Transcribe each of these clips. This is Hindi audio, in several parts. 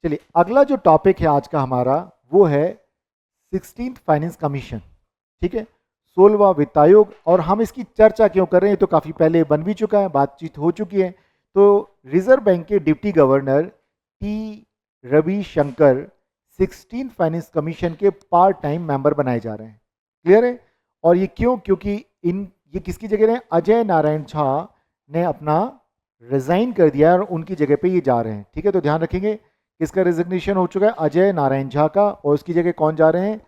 चलिए अगला जो टॉपिक है आज का हमारा वो है 16th फाइनेंस कमीशन। ठीक है, 16वां वित्त आयोग। और हम इसकी चर्चा क्यों कर रहे हैं, तो काफ़ी पहले बन भी चुका है, बातचीत हो चुकी है। तो रिजर्व बैंक के deputy governor T Ravishankar 16th finance commission के पार्ट टाइम मेंबर बनाए जा रहे हैं। क्लियर है? और ये क्यों? क्योंकि ये किसकी जगह रहे? अजय नारायण झा ने अपना रिजाइन कर दिया और उनकी जगह पे ये जा रहे हैं। ठीक है, तो ध्यान रखेंगे किसका रिजिग्नेशन हो चुका है? अजय नारायण झा का। और उसकी जगह कौन जा रहे हैं?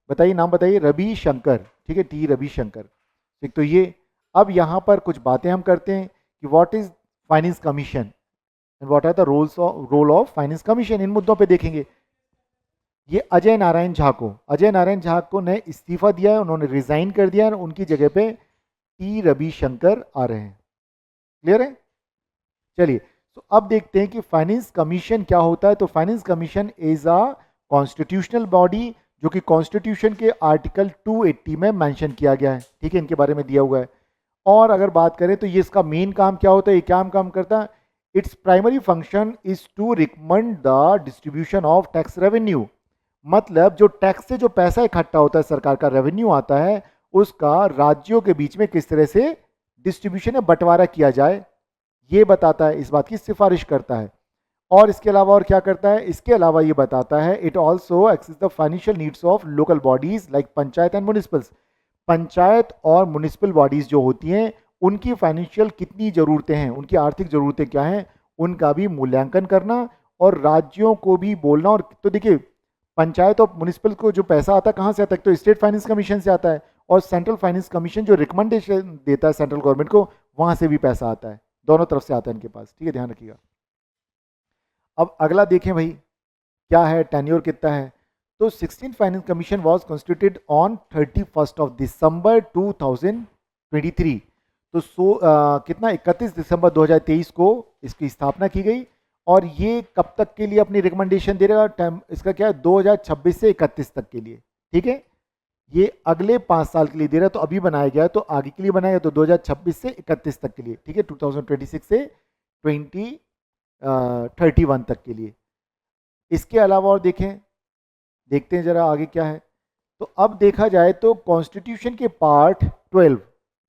बताइए, नाम बताइए। रविशंकर। ठीक है, टी रविशंकर। ठीक, तो ये अब यहाँ पर कुछ बातें हम करते हैं कि what is finance commission and what are the role of finance commission. इन मुद्दों पे देखेंगे। ये अजय नारायण झा को ने इस्तीफा दिया है, उन्होंने रिजाइन कर दिया है, उनकी जगह पे टी रविशंकर आ रहे हैं। क्लियर है? चलिए, तो अब देखते हैं कि फाइनेंस कमीशन क्या होता है। तो finance commission is a constitutional body, जो कि कॉन्स्टिट्यूशन के आर्टिकल 280 में मेंशन किया गया है। ठीक है, इनके बारे में दिया हुआ है। और अगर बात करें तो ये इसका मेन काम क्या होता है, ये क्या काम करता है? Its primary function is to recommend the distribution of tax revenue. मतलब जो टैक्स से जो पैसा इकट्ठा होता है, सरकार का रेवेन्यू आता है, उसका राज्यों के बीच में किस तरह से डिस्ट्रीब्यूशन या बंटवारा किया जाए, ये बताता है, इस बात की सिफारिश करता है। और इसके अलावा और क्या करता है? इसके अलावा ये बताता है it also access the financial needs of local bodies like panchayat and municipals. Panchayat और म्युनिसिपल बॉडीज जो होती हैं, उनकी फाइनेंशियल कितनी ज़रूरतें हैं, उनकी आर्थिक ज़रूरतें क्या हैं, उनका भी मूल्यांकन करना और राज्यों को भी बोलना। और तो देखिए, पंचायत और म्युनिसिपल को जो पैसा आता है कहाँ से आता है? तो स्टेट फाइनेंस कमीशन से आता है। और सेंट्रल फाइनेंस कमीशन जो रिकमेंडेशन देता है सेंट्रल गवर्नमेंट को, वहाँ से भी पैसा आता है। दोनों तरफ से आता है इनके पास। ठीक है, ध्यान रखिएगा। अब अगला देखें भाई, क्या है, टेन्योर कितना है? तो 16th finance commission was constituted on 31st of December 2023। तो कितना 31 दिसंबर 2023 को इसकी स्थापना की गई। और ये कब तक के लिए अपनी रिकमेंडेशन दे रहेगा? टाइम इसका क्या है? 2026 से 31 तक के लिए। ठीक है, ये अगले 5 साल के लिए दे रहा है। तो अभी बनाया गया है, तो आगे के लिए बनाया गया, तो 2026 से 31 तक के लिए। ठीक है, 2026 से 2031 तक के लिए। इसके अलावा और देखते हैं जरा आगे क्या है। तो अब देखा जाए तो कॉन्स्टिट्यूशन के पार्ट 12,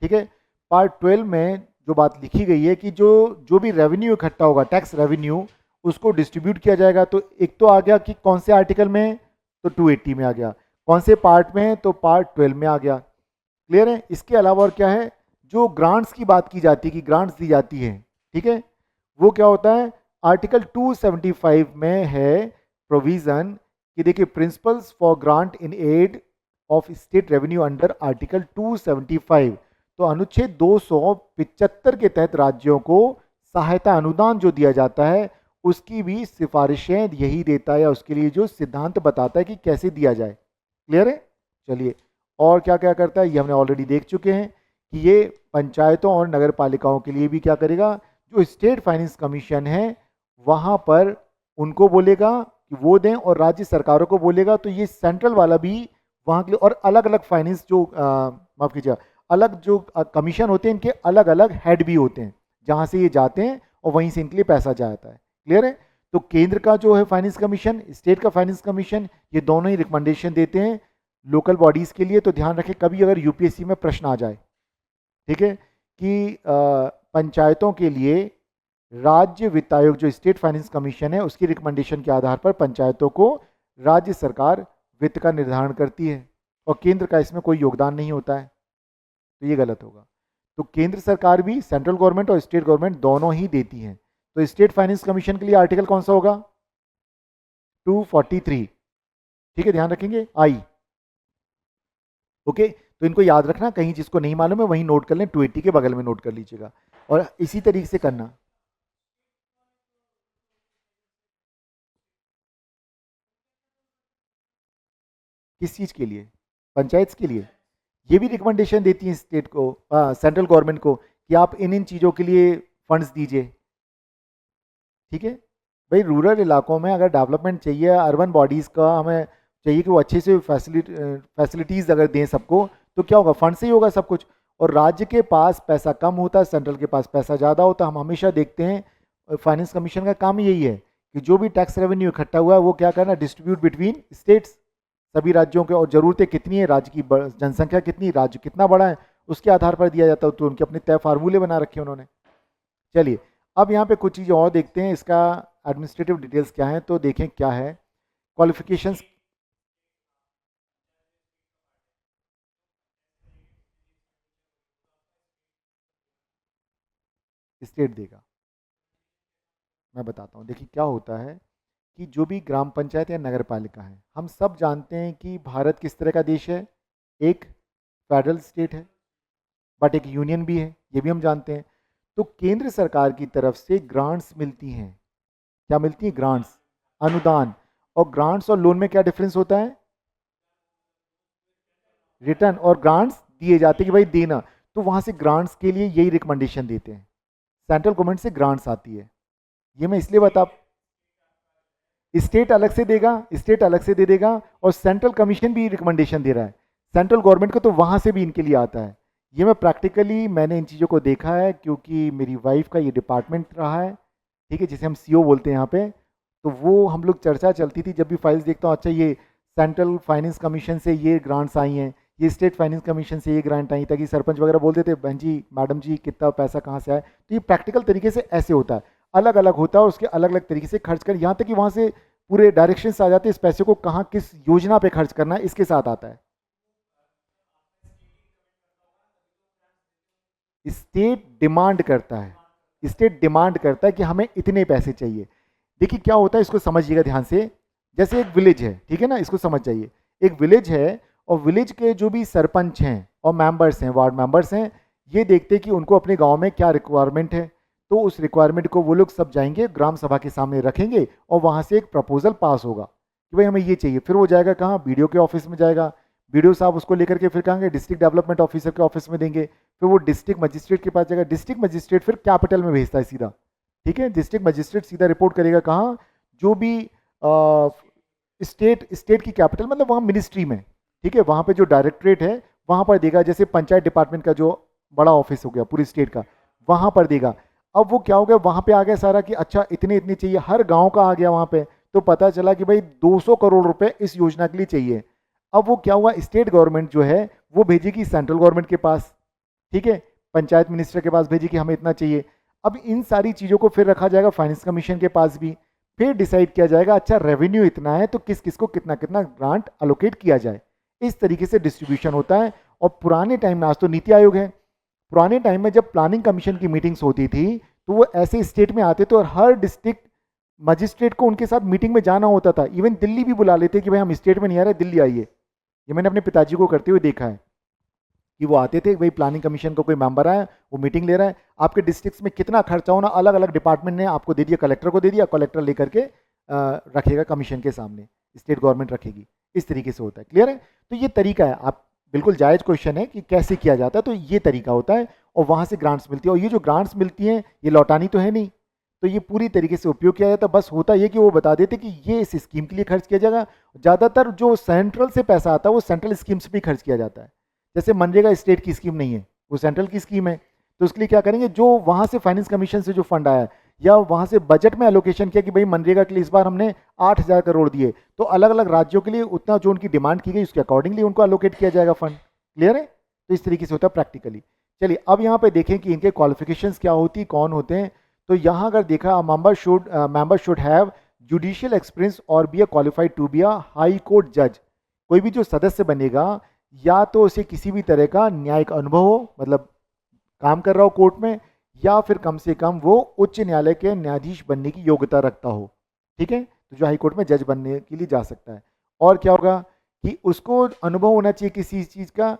ठीक है, पार्ट 12 में जो बात लिखी गई है कि जो जो भी रेवेन्यू इकट्ठा होगा, टैक्स रेवेन्यू, उसको डिस्ट्रीब्यूट किया जाएगा। तो एक तो आ गया कि कौन से आर्टिकल में? तो 280 में आ गया। कौन से पार्ट में? तो पार्ट 12 में आ गया। क्लियर है? इसके अलावा और क्या है? जो ग्रांट्स की बात की जाती है कि ग्रांट्स दी जाती है, ठीक है, वो क्या होता है? आर्टिकल 275 में है प्रोविजन कि देखिए, principles for grant in aid of state revenue under article 275। तो अनुच्छेद 275 के तहत राज्यों को सहायता अनुदान जो दिया जाता है, उसकी भी सिफारिशें यही देता है, या उसके लिए जो सिद्धांत बताता है कि कैसे दिया जाए। क्लियर है? चलिए, और क्या क्या करता है ये हमने ऑलरेडी देख चुके हैं कि ये पंचायतों और नगर पालिकाओं के लिए भी क्या करेगा? जो स्टेट फाइनेंस कमीशन है वहाँ पर उनको बोलेगा कि वो दें, और राज्य सरकारों को बोलेगा। तो ये सेंट्रल वाला भी वहाँ के लिए, और अलग अलग फाइनेंस जो माफ कीजिएगा, अलग जो कमीशन होते हैं, इनके अलग अलग हेड भी होते हैं, जहाँ से ये जाते हैं और वहीं से इनके लिए पैसा जाता है। क्लियर है? तो केंद्र का जो है फाइनेंस कमीशन, स्टेट का फाइनेंस कमीशन, ये दोनों ही रिकमेंडेशन देते हैं लोकल बॉडीज के लिए। तो ध्यान रखें, कभी अगर यूपीएससी में प्रश्न आ जाए, ठीक है, कि पंचायतों के लिए राज्य वित्त आयोग जो स्टेट फाइनेंस कमीशन है, उसकी रिकमेंडेशन के आधार पर पंचायतों को राज्य सरकार वित्त का निर्धारण करती है, और केंद्र का इसमें कोई योगदान नहीं होता है। तो ये गलत होगा। तो केंद्र सरकार भी, सेंट्रल गवर्नमेंट और स्टेट गवर्नमेंट दोनों ही देती हैं। तो स्टेट फाइनेंस कमीशन के लिए आर्टिकल कौन सा होगा? 243। ठीक है, ध्यान रखेंगे, आई। ओके, तो इनको याद रखना, कहीं जिसको नहीं मालूम है वहीं नोट कर लें, 280 के बगल में नोट कर लीजिएगा, और इसी तरीके से करना। किस चीज के लिए? पंचायत के लिए। ये भी रिकमेंडेशन देती है स्टेट को, सेंट्रल गवर्नमेंट को, कि आप इन इन चीज़ों के लिए फंड्स दीजिए। ठीक है भाई, रूरल इलाकों में अगर डेवलपमेंट चाहिए, अर्बन बॉडीज़ का हमें चाहिए कि वो अच्छे से फैसिलिटीज़ अगर दें सबको, तो क्या होगा? फंड से ही होगा सब कुछ। और राज्य के पास पैसा कम होता है, सेंट्रल के पास पैसा ज़्यादा होता है। हम हमेशा देखते हैं फाइनेंस कमीशन का काम यही है कि जो भी टैक्स रेवेन्यू इकट्ठा हुआ है वो क्या करना, डिस्ट्रीब्यूट बिटवीन स्टेट्स, सभी राज्यों के, और ज़रूरतें कितनी है, राज्य की जनसंख्या कितनी, राज्य कितना बड़ा है, उसके आधार पर दिया जाता है। तो उनके अपने तय फार्मूले बना रखे हैं उन्होंने। चलिए अब यहाँ पे कुछ चीज़ें और देखते हैं, इसका एडमिनिस्ट्रेटिव डिटेल्स क्या है, तो देखें क्या है क्वालिफिकेशंस। स्टेट देगा, मैं बताता हूँ। देखिए क्या होता है कि जो भी ग्राम पंचायत या नगर पालिका है, हम सब जानते हैं कि भारत किस तरह का देश है, एक फेडरल स्टेट है बट एक यूनियन भी है, ये भी हम जानते हैं। तो केंद्र सरकार की तरफ से ग्रांट्स मिलती हैं। क्या मिलती है? ग्रांट्स, अनुदान। और ग्रांट्स और लोन में क्या डिफरेंस होता है? रिटर्न और ग्रांट्स दिए जाते हैं कि भाई देना। तो वहां से ग्रांट्स के लिए यही रिकमेंडेशन देते हैं, सेंट्रल गवर्नमेंट से ग्रांट्स आती है। ये मैं इसलिए बता, स्टेट अलग से देगा, स्टेट अलग से दे देगा, और सेंट्रल कमीशन भी रिकमेंडेशन दे रहा है सेंट्रल गवर्नमेंट को, तो वहां से भी इनके लिए आता है। ये मैं प्रैक्टिकली मैंने इन चीज़ों को देखा है, क्योंकि मेरी वाइफ का ये डिपार्टमेंट रहा है, ठीक है, जिसे हम सीओ बोलते हैं यहाँ पे। तो वो हम लोग चर्चा चलती थी, जब भी फाइल्स देखता हूँ, अच्छा ये सेंट्रल फाइनेंस कमीशन से ये ग्रांट्स आई हैं, ये स्टेट फाइनेंस कमीशन से ये ग्रांट आई, ताकि सरपंच वगैरह बोलते थे बहन जी मैडम जी कितना पैसा कहाँ से आया। तो ये प्रैक्टिकल तरीके से ऐसे होता है, अलग अलग होता है, और उसके अलग अलग तरीके से खर्च कर, यहाँ तक कि वहाँ से पूरे डायरेक्शंस आ जाते हैं इस पैसे को कहाँ किस योजना पे खर्च करना है, इसके साथ आता है। स्टेट डिमांड करता है, स्टेट डिमांड करता है कि हमें इतने पैसे चाहिए। देखिए क्या होता है, इसको समझिएगा ध्यान से। जैसे एक विलेज है, ठीक है ना, इसको समझ जाइए। एक विलेज है, और विलेज के जो भी सरपंच हैं और मेंबर्स हैं, वार्ड मेंबर्स हैं, ये देखते हैं कि उनको अपने गांव में क्या रिक्वायरमेंट है। तो उस रिक्वायरमेंट को वो लोग सब जाएंगे ग्राम सभा के सामने रखेंगे, और वहां से एक प्रपोजल पास होगा कि भाई हमें ये चाहिए। फिर वो जाएगा कहाँ? बीडीओ के ऑफिस में जाएगा। बीडीओ साहब उसको लेकर के फिर कहेंगे डिस्ट्रिक्ट डेवलपमेंट ऑफिसर के ऑफिस में देंगे। फिर वो डिस्ट्रिक्ट मजिस्ट्रेट के पास जाएगा, डिस्ट्रिक्ट मजिस्ट्रेट फिर कैपिटल में भेजता है सीधा, ठीक है। डिस्ट्रिक्ट मजिस्ट्रेट सीधा रिपोर्ट करेगा कहाँ? जो भी स्टेट, स्टेट की कैपिटल मतलब वहाँ मिनिस्ट्री में, ठीक है, वहाँ पे जो डायरेक्टरेट है वहाँ पर देगा। जैसे पंचायत डिपार्टमेंट का जो बड़ा ऑफिस हो गया पूरी स्टेट का, वहाँ पर देगा। अब वो क्या हो गया, वहाँ पे आ गया सारा कि अच्छा इतने इतने चाहिए, हर गांव का आ गया वहाँ पे। तो पता चला कि भाई 200 करोड़ रुपए इस योजना के लिए चाहिए। अब वो क्या हुआ, स्टेट गवर्नमेंट जो है वो भेजेगी सेंट्रल गवर्नमेंट के पास, ठीक है, पंचायत मिनिस्टर के पास भेजेगी हमें इतना चाहिए। अब इन सारी चीज़ों को फिर रखा जाएगा फाइनेंस कमीशन के पास भी, फिर डिसाइड किया जाएगा अच्छा रेवेन्यू इतना है तो किस किस को कितना कितना ग्रांट अलोकेट किया जाए। इस तरीके से डिस्ट्रीब्यूशन होता है। और पुराने टाइम में, आज तो नीति आयोग है, पुराने टाइम में जब प्लानिंग कमीशन की मीटिंग्स होती थी तो वो ऐसे स्टेट में आते थे, और हर डिस्ट्रिक्ट मजिस्ट्रेट को उनके साथ मीटिंग में जाना होता था। इवन दिल्ली भी बुला लेते कि भाई हम स्टेट में नहीं आ रहे, दिल्ली आइए। ये मैंने अपने पिताजी को करते हुए देखा है कि वो आते थे, भाई प्लानिंग कमीशन का कोई मेंबर आया, वो मीटिंग ले रहा है, आपके डिस्ट्रिक्ट में कितना खर्चा होना, अलग अलग डिपार्टमेंट ने आपको दे दिया, कलेक्टर को दे दिया, कलेक्टर लेकर के रखेगा कमीशन के सामने, स्टेट गवर्नमेंट रखेगी। इस तरीके से होता है। क्लियर है? तो ये तरीका है। आप बिल्कुल जायज़ क्वेश्चन है कि कैसे किया जाता है, तो ये तरीका होता है, और वहाँ से ग्रांट्स मिलती है। और ये जो ग्रांट्स मिलती हैं ये लौटानी तो है नहीं, तो ये पूरी तरीके से उपयोग किया जाता है। बस होता ये कि वो बता देते कि ये इस स्कीम के लिए खर्च किया जाएगा। ज़्यादातर जो सेंट्रल से पैसा आता है वो सेंट्रल स्कीम्स भी खर्च किया जाता है। जैसे मनरेगा स्टेट की स्कीम नहीं है, वो सेंट्रल की स्कीम है, तो उसके लिए क्या करेंगे, जो वहाँ से फाइनेंस कमीशन से जो फंड आया है, या वहाँ से बजट में एलोकेशन किया कि भाई मनरेगा के लिए इस बार हमने 8,000 करोड़ दिए, तो अलग अलग राज्यों के लिए उतना जो उनकी डिमांड की गई उसके अकॉर्डिंगली उनको एलोकेट किया जाएगा फंड। क्लियर है? तो इस तरीके से होता है प्रैक्टिकली। चलिए अब यहाँ पे देखें कि इनके क्वालिफिकेशंस क्या होती, कौन होते हैं। तो यहाँ अगर देखा, member should have judicial experience और be a qualified to be a high court जज। कोई भी जो सदस्य बनेगा, या तो उसे किसी भी तरह का न्यायिक अनुभव हो, मतलब काम कर रहा हो कोर्ट में, या फिर कम से कम वो उच्च न्यायालय के न्यायाधीश बनने की योग्यता रखता हो, ठीक है, तो जो हाई कोर्ट में जज बनने के लिए जा सकता है। और क्या होगा कि उसको अनुभव होना चाहिए किसी चीज़ का,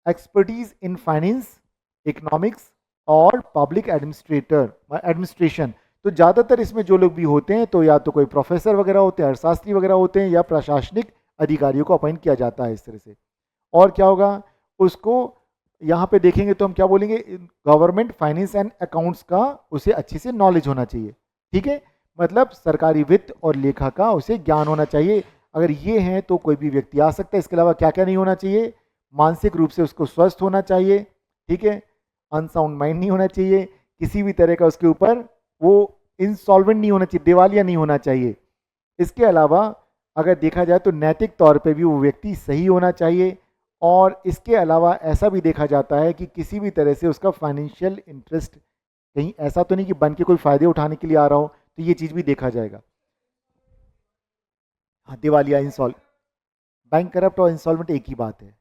एक्सपर्टीज इन फाइनेंस, इकोनॉमिक्स और पब्लिक एडमिनिस्ट्रेशन। तो ज़्यादातर इसमें जो लोग भी होते हैं तो या तो कोई प्रोफेसर वगैरह होते हैं, अर्थशास्त्री वगैरह होते हैं, या प्रशासनिक अधिकारियों को अपॉइंट किया जाता है इस तरह से। और क्या होगा, उसको यहाँ पे देखेंगे तो हम क्या बोलेंगे, गवर्नमेंट फाइनेंस एंड अकाउंट्स का उसे अच्छे से नॉलेज होना चाहिए, ठीक है, मतलब सरकारी वित्त और लेखा का उसे ज्ञान होना चाहिए। अगर ये है तो कोई भी व्यक्ति आ सकता है। इसके अलावा क्या क्या नहीं होना चाहिए, मानसिक रूप से उसको स्वस्थ होना चाहिए, ठीक है, अनसाउंड माइंड नहीं होना चाहिए, किसी भी तरह का उसके ऊपर वो इंसॉल्वेंट नहीं होना चाहिए, दिवालिया नहीं होना चाहिए। इसके अलावा अगर देखा जाए तो नैतिक तौर पे भी वो व्यक्ति सही होना चाहिए, और इसके अलावा ऐसा भी देखा जाता है कि किसी भी तरह से उसका फाइनेंशियल इंटरेस्ट कहीं ऐसा तो नहीं कि बन के कोई फायदे उठाने के लिए आ रहा हो, तो ये चीज़ भी देखा जाएगा। हाँ, दिवालिया, इंसॉल्व, बैंक करप्ट और इंसॉल्वेंट एक ही बात है।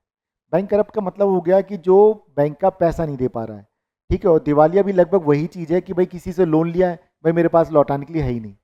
बैंक करप्ट का मतलब हो गया कि जो बैंक का पैसा नहीं दे पा रहा है, ठीक है। और दिवालिया भी लगभग वही चीज़ है कि भाई किसी से लोन लिया है, भाई मेरे पास लौटाने के लिए है ही नहीं,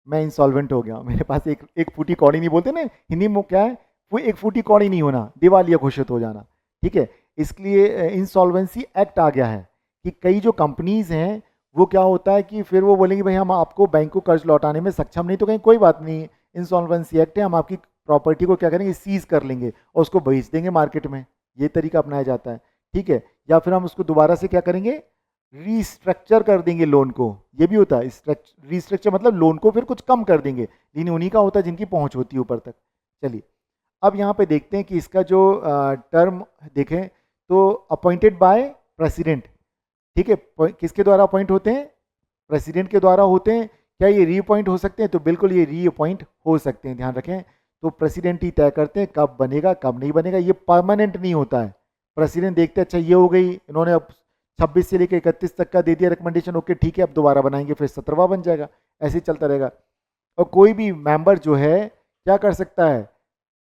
मैं इंसॉल्वेंट हो गया, मेरे पास एक एक फूटी कौड़ी नहीं, बोलते ना हिंदी में क्या है, वो एक फूटी कौड़ी नहीं होना, दिवालिया घोषित हो जाना, ठीक है। इसलिए इंसॉल्वेंसी एक्ट आ गया है कि कई जो कंपनीज हैं वो क्या होता है कि फिर वो बोलेंगे भाई हम आपको बैंक को कर्ज लौटाने में सक्षम नहीं, तो कहीं कोई बात नहीं, इंसॉल्वेंसी एक्ट है, हम आपकी प्रॉपर्टी को क्या करेंगे, सीज कर लेंगे और उसको बेच देंगे मार्केट में। ये तरीका अपनाया जाता है, ठीक है। या फिर हम उसको दोबारा से क्या करेंगे, रीस्ट्रक्चर कर देंगे लोन को, ये भी होता है। रीस्ट्रक्चर मतलब लोन को फिर कुछ कम कर देंगे, लेकिन उन्हीं का होता है जिनकी पहुंच होती है ऊपर तक। चलिए अब यहाँ पे देखते हैं कि इसका जो टर्म देखें तो अपॉइंटेड बाय प्रेसिडेंट, ठीक है। किसके द्वारा अपॉइंट होते हैं, प्रेसिडेंट के द्वारा होते हैं। क्या ये रीअपॉइंट हो सकते हैं, तो बिल्कुल ये रीअपॉइंट हो सकते हैं, ध्यान रखें। तो प्रेसिडेंट ही तय करते हैं कब बनेगा कब नहीं बनेगा, ये परमानेंट नहीं होता है। प्रेसिडेंट देखते हैं अच्छा ये हो गई, इन्होंने अब 26 से लेकर 31 तक का दे दिया रिकमेंडेशन, ओके ठीक है अब दोबारा बनाएंगे, फिर 17वां बन जाएगा, ऐसे ही चलता रहेगा। और कोई भी मेंबर जो है क्या कर सकता है,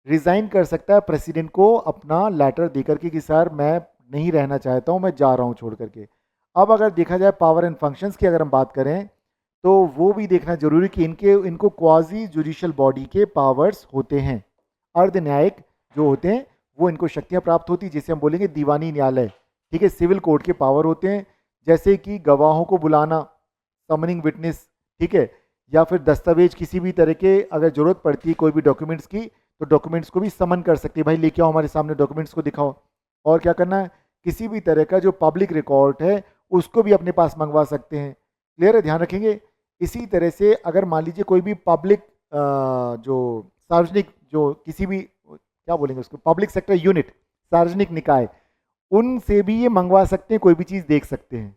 रिजाइन कर सकता है प्रेसिडेंट को अपना लेटर देकर के कि सर मैं नहीं रहना चाहता हूं, मैं जा रहा हूं छोड़ करके। अब अगर देखा जाए पावर एंड फंक्शंस की अगर हम बात करें, तो वो भी देखना जरूरी कि इनको क्वाजी जुडिशियल बॉडी के पावर्स होते हैं। अर्ध न्यायिक जो होते हैं वो इनको शक्तियां प्राप्त होती, जिसे हम बोलेंगे दीवानी न्यायालय, ठीक है। सिविल कोर्ट के पावर होते हैं, जैसे कि गवाहों को बुलाना, समनिंग विटनेस, ठीक है। या फिर दस्तावेज किसी भी तरह के अगर जरूरत पड़ती है कोई भी डॉक्यूमेंट्स की, तो डॉक्यूमेंट्स को भी समन कर सकती है, भाई लेके आओ हमारे सामने डॉक्यूमेंट्स को दिखाओ। और क्या करना है, किसी भी तरह का जो पब्लिक रिकॉर्ड है उसको भी अपने पास मंगवा सकते हैं। क्लियर है, ध्यान रखेंगे। इसी तरह से अगर मान लीजिए कोई भी पब्लिक जो सार्वजनिक जो किसी भी क्या बोलेंगे उसको, पब्लिक सेक्टर यूनिट, सार्वजनिक निकाय, उनसे भी ये मंगवा सकते हैं, कोई भी चीज़ देख सकते हैं।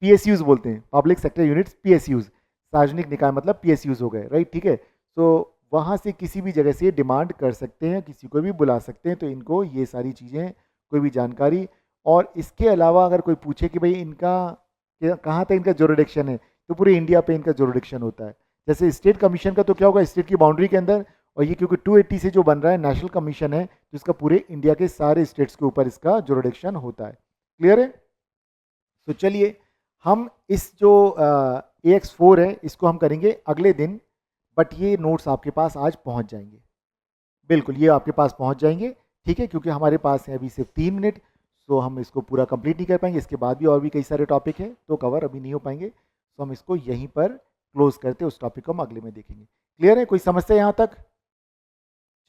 पीएसयूज बोलते हैं, पब्लिक सेक्टर यूनिट्स, पीएसयूज, सार्वजनिक निकाय मतलब पीएसयूज हो गए, राइट, ठीक है। तो वहाँ से किसी भी जगह से डिमांड कर सकते हैं, किसी को भी बुला सकते हैं, तो इनको ये सारी चीज़ें कोई भी जानकारी। और इसके अलावा अगर कोई पूछे कि भाई इनका कहाँ तक इनका जोरिडिक्शन है, तो पूरे इंडिया पे इनका जोरिडिक्शन होता है। जैसे स्टेट कमीशन का तो क्या होगा, स्टेट की बाउंड्री के अंदर, और ये क्योंकि 280 से जो बन रहा है नेशनल कमीशन है, तो इसका पूरे इंडिया के सारे स्टेट्स के ऊपर इसका जोरिडिक्शन होता है। क्लियर है। तो चलिए हम इस जो AX4 है इसको हम करेंगे अगले दिन, बट ये नोट्स आपके पास आज पहुंच जाएंगे, बिल्कुल ये आपके पास पहुंच जाएंगे, ठीक है। क्योंकि हमारे पास है अभी सिर्फ 3 मिनट, तो हम इसको पूरा कंप्लीट नहीं कर पाएंगे, इसके बाद भी और भी कई सारे टॉपिक हैं तो कवर अभी नहीं हो पाएंगे, तो हम इसको यहीं पर क्लोज करते, उस टॉपिक को हम अगले में देखेंगे। क्लियर है, कोई समस्या यहाँ तक।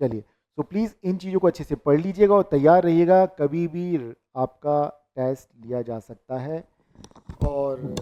चलिए, तो प्लीज़ इन चीज़ों को अच्छे से पढ़ लीजिएगा और तैयार रहिएगा, कभी भी आपका टेस्ट लिया जा सकता है। और